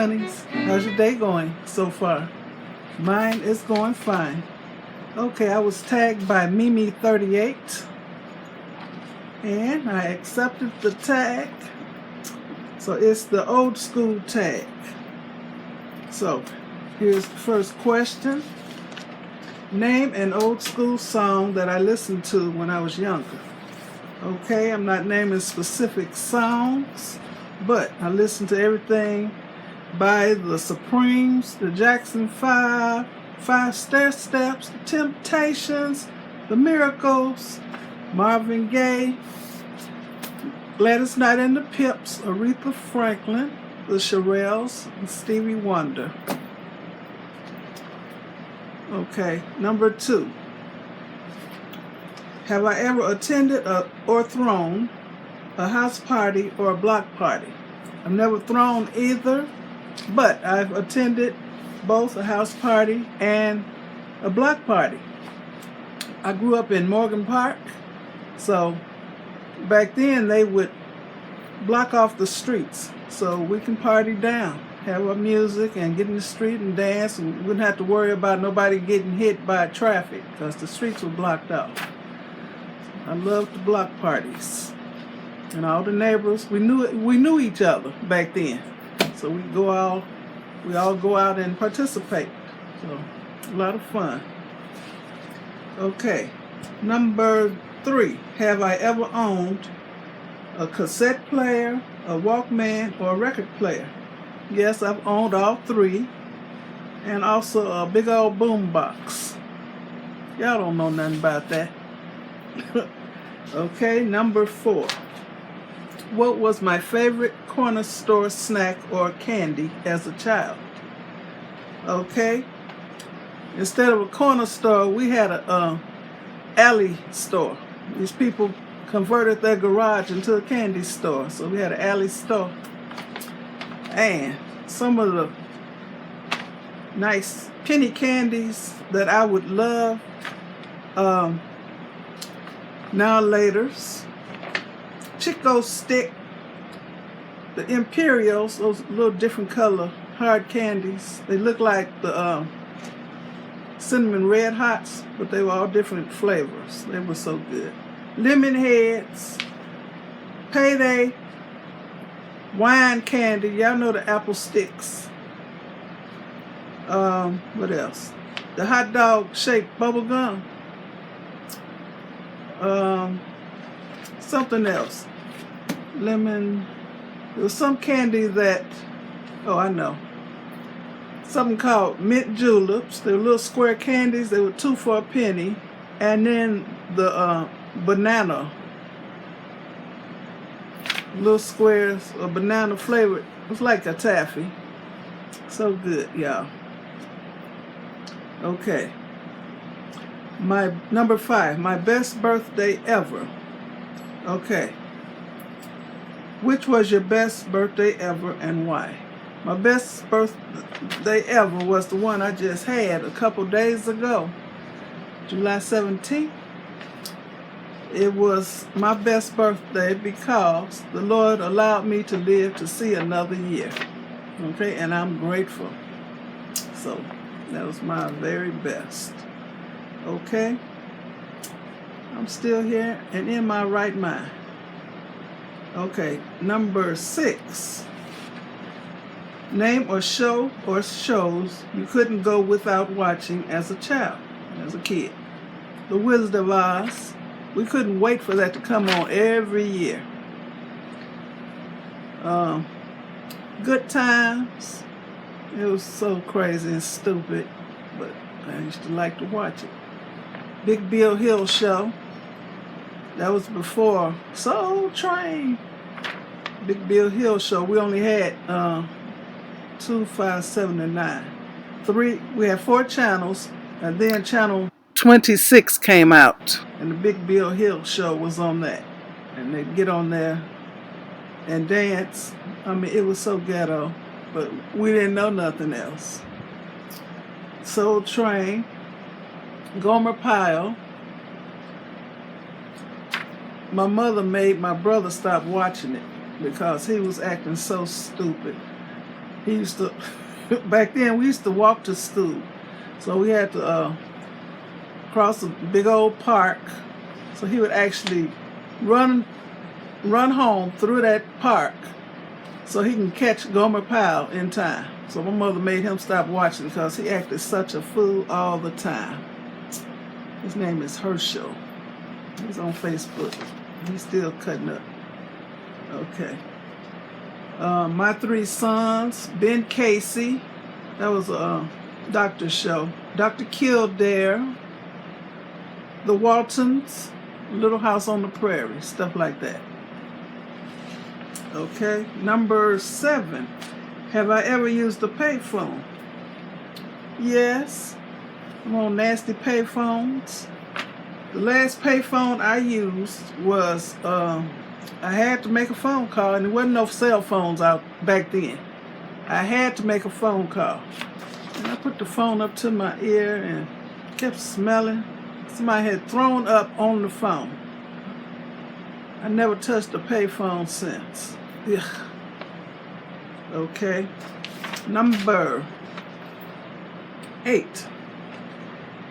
honeys. How's your day going so far? Mine is going fine. Okay, I was tagged by MeMe38 and I accepted the tag. So it's the old school tag. So here's the first question. Name an old school song that I listened to when I was younger. Okay, I'm not naming specific songs, but I listened to everything by the Supremes, the Jackson 5, Five Steps, the Temptations, the Miracles, Marvin Gaye, Gladys Knight and the Pips, Aretha Franklin, the Shirelles, and Stevie Wonder. Okay, number 2. Have I ever attended or thrown a house party or a block party? I've never thrown either, but I've attended both a house party and a block party. I grew up in Morgan Park, so back then they would block off the streets so we can party down, have our music and get in the street and dance, and we wouldn't have to worry about nobody getting hit by traffic because the streets were blocked off. I loved the block parties, and all the neighbors. We knew each other back then, so we all go out and participate. So a lot of fun. Okay, number 3. Have I ever owned a cassette player, a Walkman, or a record player? Yes, I've owned all 3, and also a big old boom box. Y'all don't know nothing about that. Okay, number 4. What was my favorite corner store snack or candy as a child? Okay, instead of a corner store, we had a alley store. These people converted their garage into a candy store, so we had an alley store. And some of the nice penny candies that I would love, Now Laters, Chico Stick, the Imperials, those little different color hard candies. They look like the cinnamon red hots, but they were all different flavors. They were so good. Lemon Heads, Payday, wine candy. Y'all know the apple sticks. What else? The hot dog shaped bubble gum. Something else. Lemon. There was some candy that, oh, I know. Something called mint juleps. They were little square candies. They were 2 for a penny. And then the banana. Little squares of banana flavored. It was like a taffy. So good, y'all. Okay. My number 5, my best birthday ever. Okay. Which was your best birthday ever and why? My best birthday ever was the one I just had a couple days ago, July 17th. It was my best birthday because the Lord allowed me to live to see another year. Okay, and I'm grateful. So that was my very best. Okay, I'm still here and in my right mind. Okay, number 6. Name a show or shows you couldn't go without watching as a child, as a kid. The Wizard of Oz. We couldn't wait for that to come on every year. Good Times. It was so crazy and stupid, but I used to like to watch it. Big Bill Hill Show. That was before Soul Train. Big Bill Hill Show. We only had 2, 5, 7, and 9. 3. We had 4 channels, and then channel 26 came out, and the Big Bill Hill Show was on that. And they'd get on there and dance. I mean, it was so ghetto, but we didn't know nothing else. Soul Train, Gomer Pyle. My mother made my brother stop watching it because he was acting so stupid. He used to, back then we used to walk to school. So we had to cross a big old park. So he would actually run home through that park so he can catch Gomer Pyle in time. So my mother made him stop watching because he acted such a fool all the time. His name is Herschel. He's on Facebook. He's still cutting up. Okay. My Three Sons, Ben Casey. That was a doctor show. Dr. Kildare. The Waltons. Little House on the Prairie. Stuff like that. Okay. Number 7. Have I ever used a payphone? Yes. I'm on nasty payphones. The last payphone I used was, I had to make a phone call, and there wasn't no cell phones out back then. I had to make a phone call. And I put the phone up to my ear and kept smelling. Somebody had thrown up on the phone. I never touched a payphone since. Ugh. Okay. Number 8.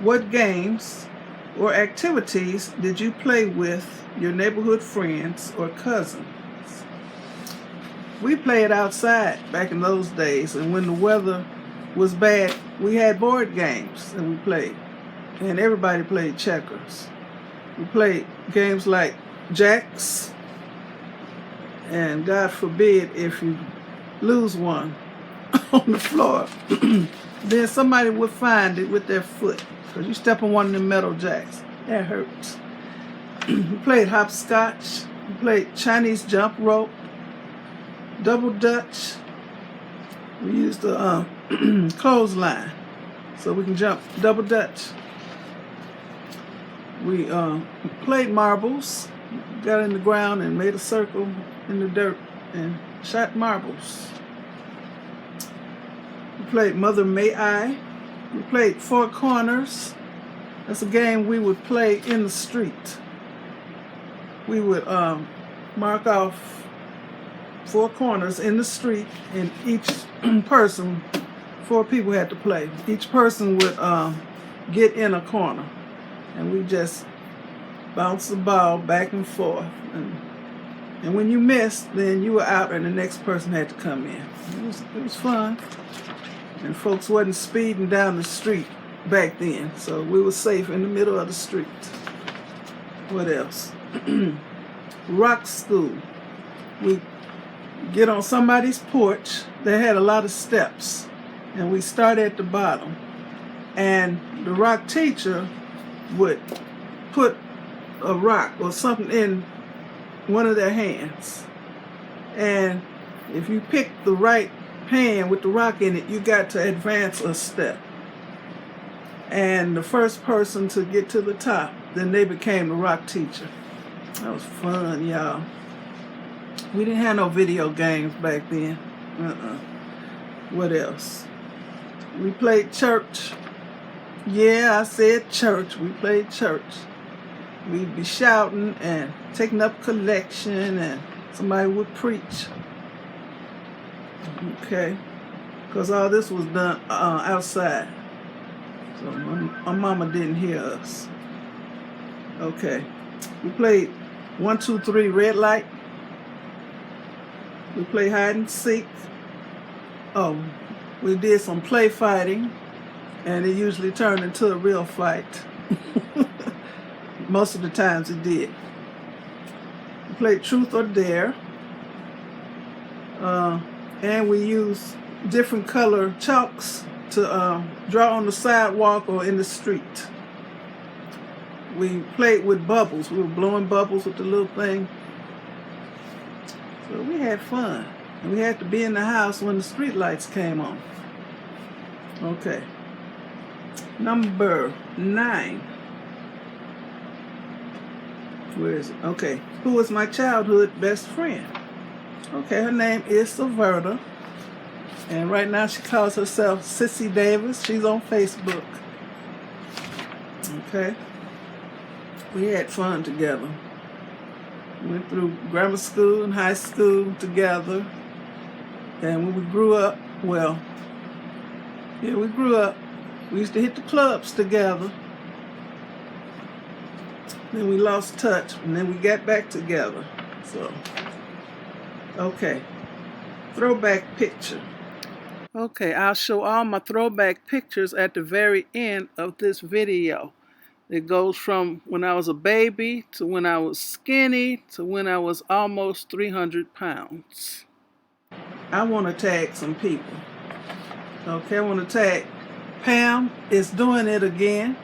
What games or activities did you play with your neighborhood friends or cousins? We played outside back in those days, and when the weather was bad, we had board games that we played, and everybody played checkers. We played games like jacks, and God forbid if you lose one on the floor, then somebody would find it with their foot. Because you step on one of them metal jacks. That hurts. We played hopscotch. We played Chinese jump rope. Double dutch. We used the clothesline so we can jump double dutch. We played marbles. Got in the ground and made a circle in the dirt and shot marbles. We played Mother May I. We played Four Corners. That's a game we would play in the street. We would mark off 4 corners in the street, and each person, 4 people had to play. Each person would get in a corner, and we just bounce the ball back and forth. And when you missed, then you were out, and the next person had to come in. It was fun. And folks wasn't speeding down the street back then, so we were safe in the middle of the street. What else? Rock school. We get on somebody's porch. They had a lot of steps, and we started at the bottom. And the rock teacher would put a rock or something in one of their hands. And if you picked the right hand with the rock in it, you got to advance a step. And the first person to get to the top, then they became the rock teacher. That was fun, y'all. We didn't have no video games back then. What else? We played church. Yeah, I said church. We played church. We'd be shouting and taking up collection, and somebody would preach. Okay, because all this was done outside, so my mama didn't hear us. Okay, we played 1, 2, 3 red light. We played hide and seek. Oh, we did some play fighting, and it usually turned into a real fight. Most of the times it did. We played truth or dare. And we use different color chalks to draw on the sidewalk or in the street. We played with bubbles. We were blowing bubbles with the little thing. So we had fun. And we had to be in the house when the street lights came on. Okay. Number 9. Where is it? Okay. Who was my childhood best friend? Okay, her name is Saverta, and right now she calls herself Sissy Davis. She's on Facebook. Okay, we had fun together. We went through grammar school and high school together, and when we grew up, Well, yeah, we grew up. We used to hit the clubs together. Then we lost touch, and then we got back together. So, okay. Throwback picture. Okay, I'll show all my throwback pictures at the very end of this video. It goes from when I was a baby to when I was skinny to when I was almost 300 pounds. I want to tag some people. Okay, I want to tag Pam is doing it again.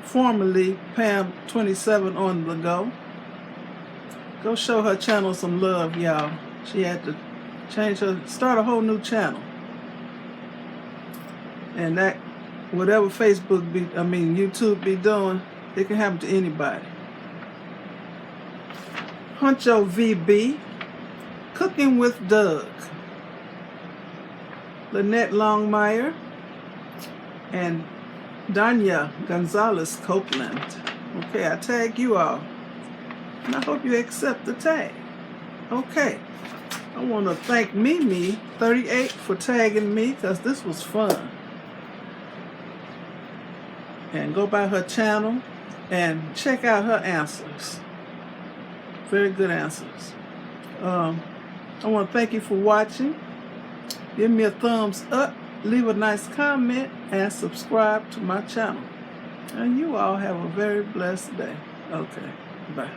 Formerly Pam 27 on the go. Go show her channel some love, y'all. She had to start a whole new channel. And that, whatever YouTube be doing, it can happen to anybody. Huncho VB, Cooking with Doug. Lynette Longmire and Danya Gonzalez Copeland. Okay, I tag you all. And I hope you accept the tag. Okay. I want to thank MeMe38 for tagging me, because this was fun. And go by her channel and check out her answers. Very good answers. I want to thank you for watching. Give me a thumbs up, leave a nice comment, and subscribe to my channel. And you all have a very blessed day. Okay, bye.